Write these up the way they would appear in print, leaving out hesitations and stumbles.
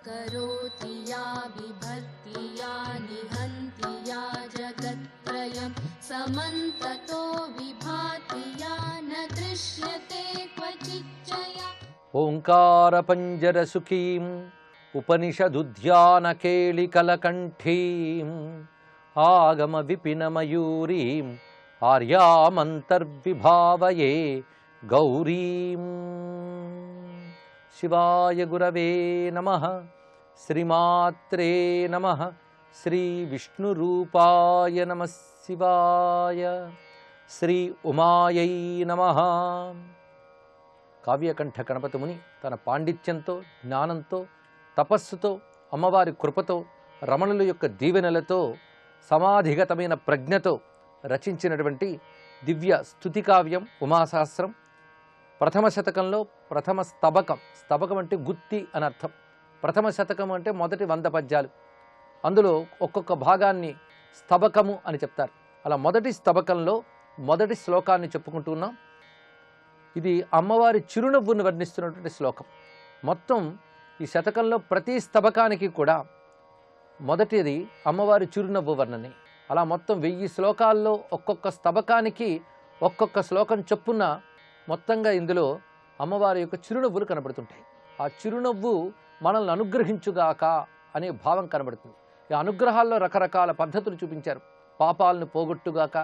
करोति या बिभर्ति या निहन्ति या जगत्त्रयं समन्ततो विभाति या न दृश्यते क्वचिच्चया। ओंकार पंजर सुखीं उपनिषदुद्यान केलिकलकण्ठीं आगम विपिन मयूरीं आर्यामन्तर्विभावये गौरीं। शिवाय गुरवे नमः। श्रीमात्रे नमः। श्री विष्णुरूपाय नमः शिवाय। श्री उमायै नमः। కావ్యకంఠ గణపతి ముని తన పాండిత్యంతో, జ్ఞానంతో, తపస్సుతో, అమ్మవారి కృపతో, రమణుల యొక్క దీవెనలతో, సమాధిగతమైన ప్రజ్ఞతో రచించినటువంటి దివ్య స్తుతి కావ్యం ఉమాసహస్రం. ప్రథమ శతకంలో ప్రథమ స్తబకం. స్తబకం అంటే గుత్తి అని అర్థం. ప్రథమ శతకం అంటే మొదటి 100 పద్యాలు. అందులో ఒక్కొక్క భాగాన్ని స్తబకము అని చెప్తారు. అలా మొదటి స్తబకంలో మొదటి శ్లోకాన్ని చెప్పుకుంటున్నాం. ఇది అమ్మవారి చిరునవ్వును వర్ణిస్తున్నటువంటి శ్లోకం. మొత్తం ఈ శతకంలో ప్రతి స్తబకానికి కూడా మొదటిది అమ్మవారి చిరునవ్వు వర్ణనే. అలా మొత్తం 1000 శ్లోకాల్లో ఒక్కొక్క స్తబకానికి ఒక్కొక్క శ్లోకం చొప్పున మొత్తంగా ఇందులో అమ్మవారి యొక్క చిరునవ్వులు కనబడుతుంటాయి. ఆ చిరునవ్వు మనల్ని అనుగ్రహించుగాక అనే భావం కనబడుతుంది. ఈ అనుగ్రహాల్లో రకరకాల పద్ధతులు చూపించారు. పాపాలను పోగొట్టుగాక,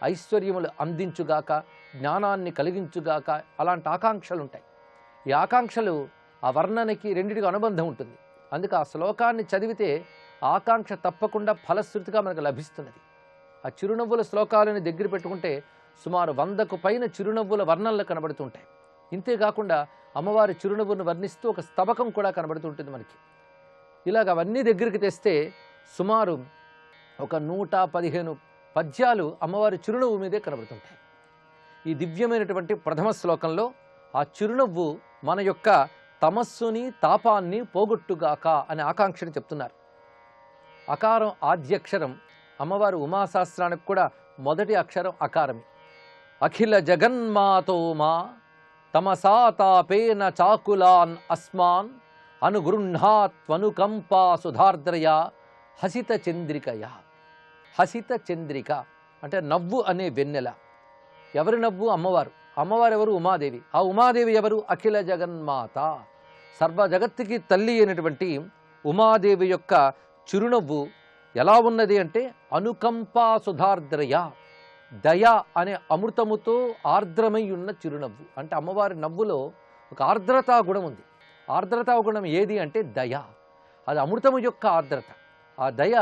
ఐశ్వర్యములు అందించుగాక, జ్ఞానాన్ని కలిగించుగాక, అలాంటి ఆకాంక్షలు ఉంటాయి. ఈ ఆకాంక్షలు ఆ వర్ణనకి రెండిటికి అనుబంధం ఉంటుంది. అందుకే ఆ శ్లోకాన్ని చదివితే ఆకాంక్ష తప్పకుండా ఫలశ్రుతిగా మనకు లభిస్తున్నది. ఆ చిరునవ్వుల శ్లోకాలను దగ్గర పెట్టుకుంటే సుమారు 100కు పైన చిరునవ్వుల వర్ణనలు కనబడుతుంటాయి. ఇంతేకాకుండా అమ్మవారి చిరునవ్వును వర్ణిస్తూ ఒక స్తబకం కూడా కనబడుతుంటుంది మనకి. ఇలాగ అవన్నీ దగ్గరికి తెస్తే సుమారు ఒక 115 పద్యాలు అమ్మవారి చిరునవ్వు మీదే కనబడుతుంటాయి. ఈ దివ్యమైనటువంటి ప్రథమ శ్లోకంలో ఆ చిరునవ్వు మన యొక్క తమస్సుని, తాపాన్ని పోగొట్టుగాక అనే ఆకాంక్షను చెప్తున్నారు. అకారం ఆద్యక్షరం. అమ్మవారి ఉమాసహస్రానికి కూడా మొదటి అక్షరం అకారమే. అఖిల జగన్మాతోమా తమసా తాపేన చాకులాన్ అస్మాన్ అనుగృహ్ణాత్వనుకంపా సుధార్ద్రయా హసిత చంద్రికయా. హసిత చంద్రిక అంటే నవ్వు అనే వెన్నెల. ఎవరి నవ్వు? అమ్మవారు. అమ్మవారు ఎవరు? ఉమాదేవి. ఆ ఉమాదేవి ఎవరు? అఖిల జగన్మాత. సర్వ జగత్తుకి తల్లి అయినటువంటి ఉమాదేవి యొక్క చిరునవ్వు ఎలా ఉన్నది అంటే అనుకంపా సుధార్ద్రయ, దయ అనే అమృతముతో ఆర్ద్రమై ఉన్న చిరునవ్వు. అంటే అమ్మవారి నవ్వులో ఒక ఆర్ద్రతా గుణం ఉంది. ఆర్ద్రతా గుణం ఏది అంటే దయ. అది అమృతము యొక్క ఆర్ద్రత. ఆ దయ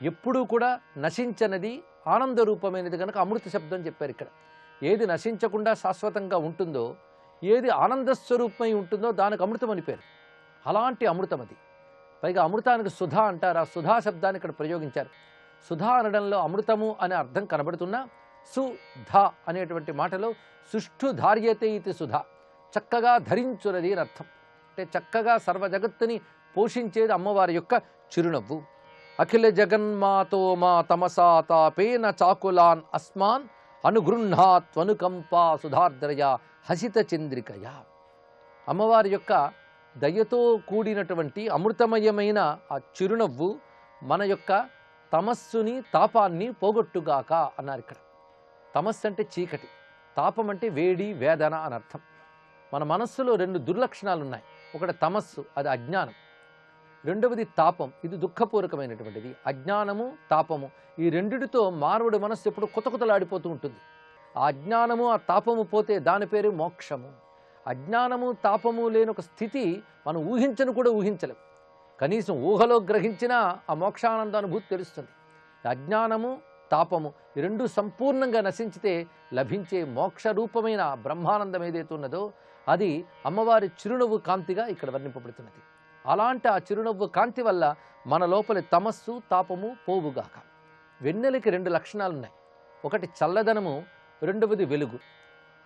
ఎప్పుడూ కూడా నశించనది, ఆనంద రూపమైనది కనుక అమృత శబ్దం చెప్పారు ఇక్కడ. ఏది నశించకుండా శాశ్వతంగా ఉంటుందో, ఏది ఆనందస్వరూపమై ఉంటుందో దానికి అమృతం అని పేరు. అలాంటి అమృతం అది. పైగా అమృతానికి సుధా అంటారు. ఆ సుధా శబ్దాన్ని ఇక్కడ ప్రయోగించారు. సుధా అనడంలో అమృతము అనే అర్థం కనబడుతున్నా సుధ అనేటువంటి మాటలో సుష్ఠు ధార్యతే ఇది సుధ, చక్కగా ధరించున్నది అని అర్థం. అంటే చక్కగా సర్వ జగత్తుని పోషించేది అమ్మవారి యొక్క చిరునవ్వు. అఖిల జగన్మాతో మా తమసా తాపేన చాకులాన్ అస్మాన్ అనుగృహ్ణాత్వనుకంపా సుధార్ద్రయ హసిత చంద్రికయ. అమ్మవారి యొక్క దయతో కూడినటువంటి అమృతమయమైన ఆ చిరునవ్వు మన యొక్క తమస్సుని, తాపాన్ని పోగొట్టుగాక అన్నారు ఇక్కడ. తమస్సు అంటే చీకటి, తాపం అంటే వేడి, వేదన అని అర్థం. మన మనస్సులో 2 దుర్లక్షణాలు ఉన్నాయి. ఒకటి తమస్సు, అది అజ్ఞానం. రెండవది తాపం, ఇది దుఃఖపూర్వకమైనటువంటిది. అజ్ఞానము, తాపము ఈ రెండిటితో మానవుడి మనస్సు ఎప్పుడు కుతకుతలాడిపోతూ ఉంటుంది. ఆ అజ్ఞానము, ఆ తాపము పోతే దాని పేరు మోక్షము. అజ్ఞానము, తాపము లేని ఒక స్థితి మనం ఊహించను కూడా ఊహించలేం. కనీసం ఊహలో గ్రహించినా ఆ మోక్షానంద అనుభూతి తెలుస్తుంది. అజ్ఞానము, తాపము ఈ రెండు సంపూర్ణంగా నశించితే లభించే మోక్ష రూపమైన బ్రహ్మానందం ఏదైతే ఉన్నదో అది అమ్మవారి చిరునవ్వు కాంతిగా ఇక్కడ వర్ణింపబడుతున్నది. అలాంటి ఆ చిరునవ్వు కాంతి వల్ల మన లోపలి తమస్సు, తాపము పోవుగాక. వెన్నెలకి 2 లక్షణాలు ఉన్నాయి. ఒకటి చల్లదనము, రెండవది వెలుగు.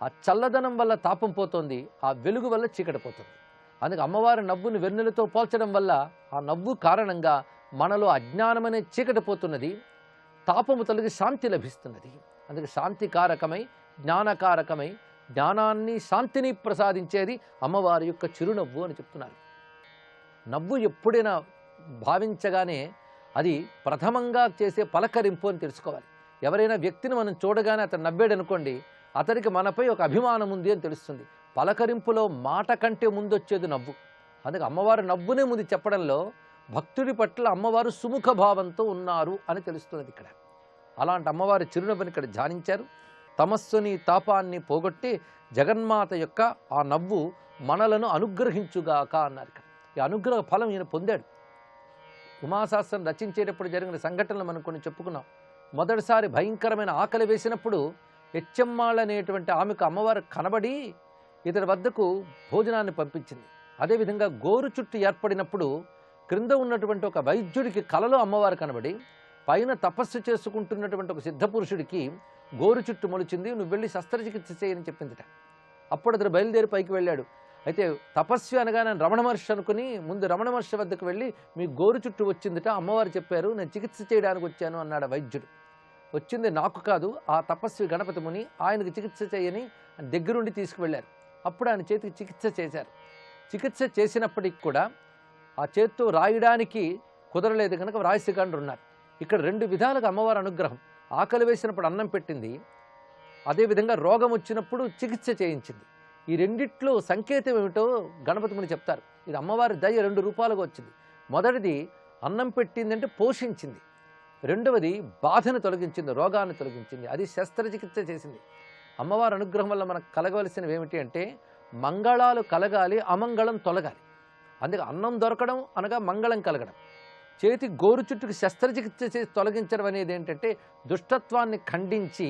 ఆ చల్లదనం వల్ల తాపం పోతుంది, ఆ వెలుగు వల్ల చీకటి పోతుంది. అందుకే అమ్మవారి నవ్వుని వెన్నెలతో పోల్చడం వల్ల ఆ నవ్వు కారణంగా మనలో అజ్ఞానమనే చీకటి పోతున్నది, తాపము తొలగి శాంతి లభిస్తున్నది. అందుకే శాంతికారకమై, జ్ఞానకారకమై, జ్ఞానాన్ని శాంతిని ప్రసాదించేది అమ్మవారి యొక్క చిరునవ్వు అని చెప్తున్నారు. నవ్వు ఎప్పుడైనా భావించగానే అది ప్రథమంగా చేసే పలకరింపు అని తెలుసుకోవాలి. ఎవరైనా వ్యక్తిని మనం చూడగానే అతను నవ్వాడు అనుకోండి, అతనికి మనపై ఒక అభిమానం ఉంది అని తెలుస్తుంది. పలకరింపులో మాట కంటే ముందు వచ్చేది నవ్వు. అందుకే అమ్మవారు నవ్వునే ముందు చెప్పడంలో భక్తుడి పట్ల అమ్మవారు సుముఖ భావంతో ఉన్నారు అని తెలుస్తున్నది ఇక్కడ. అలాంటి అమ్మవారి చిరునవ్వుని ఇక్కడ ధ్యానించారు. తమస్సుని తాపాన్ని పోగొట్టి జగన్మాత యొక్క ఆ నవ్వు మనలను అనుగ్రహించుగాక అన్నారు ఇక్కడ. ఈ అనుగ్రహ ఫలం ఈయన పొందాడు. ఉమాశాస్త్రం రచించేటప్పుడు జరిగిన సంఘటనలు మనం కొన్ని చెప్పుకున్నాం. మొదటిసారి భయంకరమైన ఆకలి వేసినప్పుడు ఎచ్చెమ్మాళ్ళ అనేటువంటి ఆమెకు అమ్మవారు కనబడి ఇతడి వద్దకు భోజనాన్ని పంపించింది. అదేవిధంగా గోరు చుట్టు ఏర్పడినప్పుడు క్రింద ఉన్నటువంటి ఒక వైద్యుడికి కలలో అమ్మవారు కనబడి పైన తపస్సు చేసుకుంటున్నటువంటి ఒక సిద్ధపురుషుడికి గోరు చుట్టు మొలిచింది, నువ్వు వెళ్ళి శస్త్రచికిత్స చేయని చెప్పిందిట. అప్పుడు అతను బయలుదేరి పైకి వెళ్ళాడు. అయితే తపస్వి అనగానే రమణ మహర్షి అనుకుని ముందు రమణ మహర్షి వద్దకు వెళ్ళి మీ గోరు చుట్టు వచ్చిందిట, అమ్మవారు చెప్పారు, నేను చికిత్స చేయడానికి వచ్చాను అన్నాడు వైద్యుడు. వచ్చింది నాకు కాదు, ఆ తపస్వి గణపతి ముని, ఆయనకు చికిత్స చేయని దగ్గరుండి తీసుకువెళ్ళారు. అప్పుడు ఆయన చేతికి చికిత్స చేశారు. చికిత్స చేసినప్పటికి కూడా ఆ చేత్తో రాయడానికి కుదరలేదు కనుక వ్రాయసిగాండ్రు ఉన్నారు. ఇక్కడ రెండు విధాలుగా అమ్మవారి అనుగ్రహం. ఆకలి వేసినప్పుడు అన్నం పెట్టింది, అదేవిధంగా రోగం వచ్చినప్పుడు చికిత్స చేయించింది. ఈ రెండిట్లో సంకేతం ఏమిటో గణపతి ముని చెప్తారు. ఇది అమ్మవారి దయ రెండు రూపాలుగా వచ్చింది. మొదటిది అన్నం పెట్టిందంటే పోషించింది, రెండవది బాధను తొలగించింది, రోగాన్ని తొలగించింది, అది శస్త్రచికిత్స చేసింది. అమ్మవారి అనుగ్రహం వల్ల మనకు కలగవలసినవి ఏమిటి అంటే మంగళాలు కలగాలి, అమంగళం తొలగాలి. అందుకే అన్నం దొరకడం అనగా మంగళం కలగడం. చేతి గోరు చుట్టుకు శస్త్రచికిత్స చేసి తొలగించడం అనేది ఏంటంటే దుష్టత్వాన్ని ఖండించి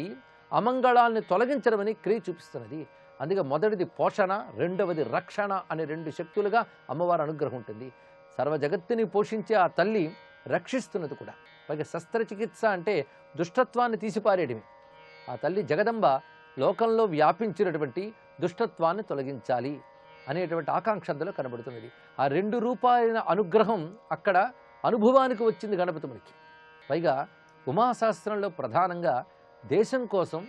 అమంగళాన్ని తొలగించడం అని క్రియ చూపిస్తున్నది. అందుకే మొదటిది పోషణ, రెండవది రక్షణ అనే రెండు శక్తులుగా అమ్మవారి అనుగ్రహం ఉంటుంది. సర్వ జగత్తుని పోషించే ఆ తల్లి రక్షిస్తున్నది కూడా. పైగా శస్త్రచికిత్స అంటే దుష్టత్వాన్ని తీసిపారేయడమే. ఆ తల్లి జగదంబ లోకంలో వ్యాపించినటువంటి దుష్టత్వాన్ని తొలగించాలి అనేటువంటి ఆకాంక్ష అందులో కనబడుతున్నది. ఆ రెండు రూపాయల అనుగ్రహం అక్కడ అనుభవానికి వచ్చింది గణపతి మునికి. పైగా ఉమాశాస్త్రంలో ప్రధానంగా దేశం కోసం,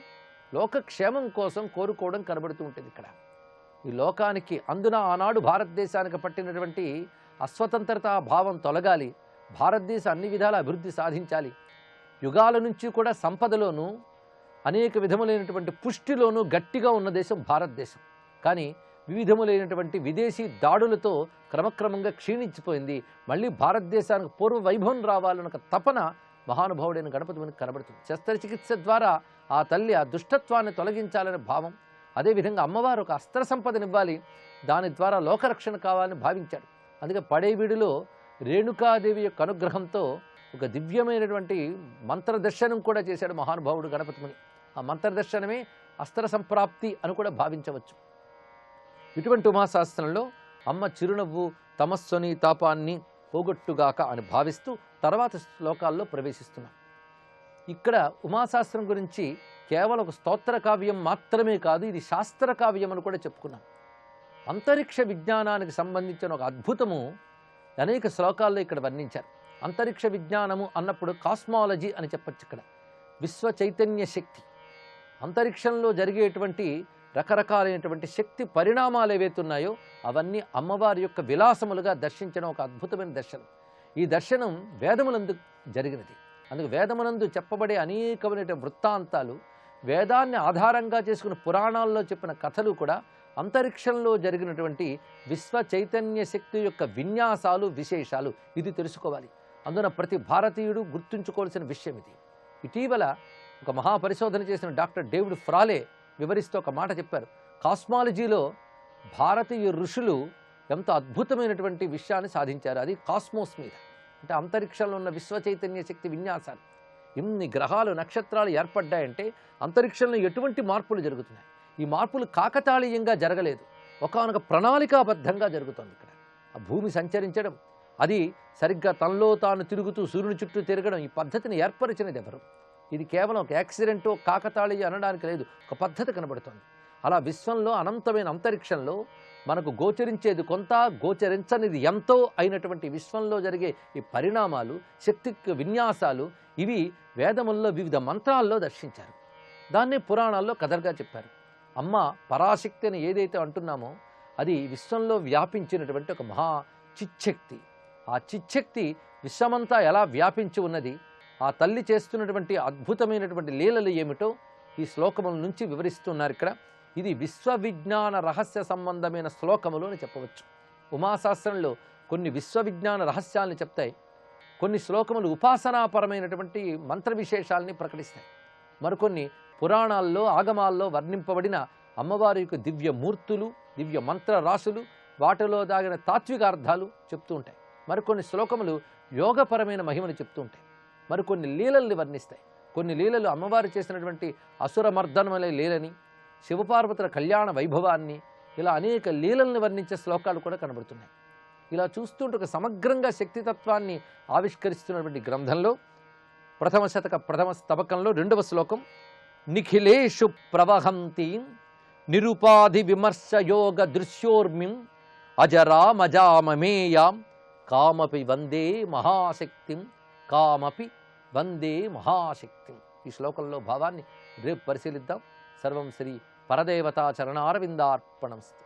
లోకక్షేమం కోసం కోరుకోవడం కనబడుతూ ఉంటుంది ఇక్కడ. ఈ లోకానికి అందున ఆనాడు భారతదేశానికి పట్టినటువంటి అస్వతంత్రతా భావం తొలగాలి, భారతదేశం అన్ని విధాల అభివృద్ధి సాధించాలి. యుగాల నుంచి కూడా సంపదలోనూ అనేక విధములైనటువంటి పుష్టిలోనూ గట్టిగా ఉన్న దేశం భారతదేశం. కానీ వివిధములైనటువంటి విదేశీ దాడులతో క్రమక్రమంగా క్షీణించిపోయింది. మళ్ళీ భారతదేశానికి పూర్వ వైభవం రావాలన్న ఒక తపన మహానుభావుడైన గణపతి మునికి కనబడుతుంది. శస్త్రచికిత్స ద్వారా ఆ తల్లి ఆ దుష్టత్వాన్ని తొలగించాలనే భావం, అదేవిధంగా అమ్మవారు ఒక అస్త్ర సంపదనివ్వాలి, దాని ద్వారా లోకరక్షణ కావాలని భావించాడు. అందుకే పడేవీడులో రేణుకాదేవి యొక్క అనుగ్రహంతో ఒక దివ్యమైనటువంటి మంత్రదర్శనం కూడా చేశాడు మహానుభావుడు గణపతి ముని. ఆ మంత్రదర్శనమే అస్త్ర సంప్రాప్తి అని కూడా భావించవచ్చు. ఇటువంటి ఉమాశాస్త్రంలో అమ్మ చిరునవ్వు తమస్సుని తాపాన్ని పోగొట్టుగాక అని భావిస్తూ తర్వాత శ్లోకాల్లో ప్రవేశిస్తున్నాం. ఇక్కడ ఉమాశాస్త్రం గురించి కేవలం ఒక స్తోత్ర కావ్యం మాత్రమే కాదు, ఇది శాస్త్ర కావ్యం అని కూడా చెప్పుకున్నాం. అంతరిక్ష విజ్ఞానానికి సంబంధించిన ఒక అద్భుతము అనేక శ్లోకాల్లో ఇక్కడ వర్ణించారు. అంతరిక్ష విజ్ఞానము అన్నప్పుడు కాస్మాలజీ అని చెప్పచ్చు. ఇక్కడ విశ్వ చైతన్య శక్తి, అంతరిక్షంలో జరిగేటువంటి రకరకాలైనటువంటి శక్తి పరిణామాలు ఏవైతే ఉన్నాయో అవన్నీ అమ్మవారి యొక్క విలాసములుగా దర్శించడం ఒక అద్భుతమైన దర్శనం. ఈ దర్శనం వేదములందు జరిగినది. అందుకు వేదమునందు చెప్పబడే అనేకమైన వృత్తాంతాలు, వేదాన్ని ఆధారంగా చేసుకున్న పురాణాల్లో చెప్పిన కథలు కూడా అంతరిక్షంలో జరిగినటువంటి విశ్వ చైతన్య శక్తి యొక్క విన్యాసాలు, విశేషాలు ఇది తెలుసుకోవాలి. అందున ప్రతి భారతీయుడు గుర్తుంచుకోవాల్సిన విషయం ఇది. ఇటీవల ఒక మహాపరిశోధన చేసిన డాక్టర్ డేవిడ్ ఫ్రాలే వివరిస్తూ ఒక మాట చెప్పారు. కాస్మాలజీలో భారతీయ ఋషులు ఎంతో అద్భుతమైనటువంటి విషయాన్ని సాధించారు. అది కాస్మోస్ మీద, అంటే అంతరిక్షంలో ఉన్న విశ్వ చైతన్య శక్తి విన్యాసాలు. ఇన్ని గ్రహాలు, నక్షత్రాలు ఏర్పడ్డాయంటే అంతరిక్షంలో ఎటువంటి మార్పులు జరుగుతున్నాయి. ఈ మార్పులు కాకతాళీయంగా జరగలేదు, ఒకానొక ప్రణాళికాబద్ధంగా జరుగుతుంది. ఇక్కడ ఆ భూమి సంచరించడం, అది సరిగ్గా తనలో తాను తిరుగుతూ సూర్యుని చుట్టూ తిరగడం, ఈ పద్ధతిని ఏర్పరిచినది ఎవరు? ఇది కేవలం ఒక యాక్సిడెంటో కాకతాళీయ అనడానికి లేదు, ఒక పద్ధతి కనబడుతుంది. అలా విశ్వంలో అనంతమైన అంతరిక్షంలో మనకు గోచరించేది కొంత, గోచరించనిది ఎంతో అయినటువంటి విశ్వంలో జరిగే ఈ పరిణామాలు, శక్తి విన్యాసాలు ఇవి వేదముల్లో వివిధ మంత్రాల్లో దర్శించారు. దాన్నే పురాణాల్లో కథలుగా చెప్పారు. అమ్మ పరాశక్తి అని ఏదైతే అంటున్నామో అది విశ్వంలో వ్యాపించినటువంటి ఒక మహా చిచ్చక్తి. ఆ చిచ్చక్తి విశ్వమంతా ఎలా వ్యాపించి ఉన్నది, ఆ తల్లి చేస్తున్నటువంటి అద్భుతమైనటువంటి లీలలు ఏమిటో ఈ శ్లోకముల నుంచి వివరిస్తున్నారు ఇక్కడ. ఇది విశ్వవిజ్ఞాన రహస్య సంబంధమైన శ్లోకములు అని చెప్పవచ్చు. ఉమాశాస్త్రంలో కొన్ని విశ్వవిజ్ఞాన రహస్యాలను చెప్తాయి, కొన్ని శ్లోకములు ఉపాసనాపరమైనటువంటి మంత్ర విశేషాలని ప్రకటిస్తాయి, మరికొన్ని పురాణాల్లో ఆగమాల్లో వర్ణింపబడిన అమ్మవారి యొక్క దివ్య మూర్తులు, దివ్య మంత్ర రాశులు, వాటిలో దాగిన తాత్విక అర్థాలు చెప్తూ ఉంటాయి. మరికొన్ని శ్లోకములు యోగపరమైన మహిమను చెప్తూ ఉంటాయి, మరికొన్ని లీలల్ని వర్ణిస్తాయి. కొన్ని లీలలు అమ్మవారు చేసినటువంటి అసురమర్దనమనే లీలని, శివపార్వతుల కళ్యాణ వైభవాన్ని, ఇలా అనేక లీలల్ని వర్ణించే శ్లోకాలు కూడా కనబడుతున్నాయి. ఇలా చూస్తుంటే ఒక సమగ్రంగా శక్తితత్వాన్ని ఆవిష్కరిస్తున్నటువంటి గ్రంథంలో ప్రథమ శతక ప్రథమ స్తబకంలో 2వ శ్లోకం, నిఖిలేషు ప్రవహంతీం నిరుపాధి విమర్శయోగ దృశ్యోర్మిం అజరామజామమేయాం కామపి వందే మహాశక్తిం, కామపి వందే మహాశక్తిం. ఈ శ్లోకంలో భావాన్ని రేపు పరిశీలిద్దాం. సర్వం శ్రీ పరదేవతా చరణారవిందార్పణమస్తు.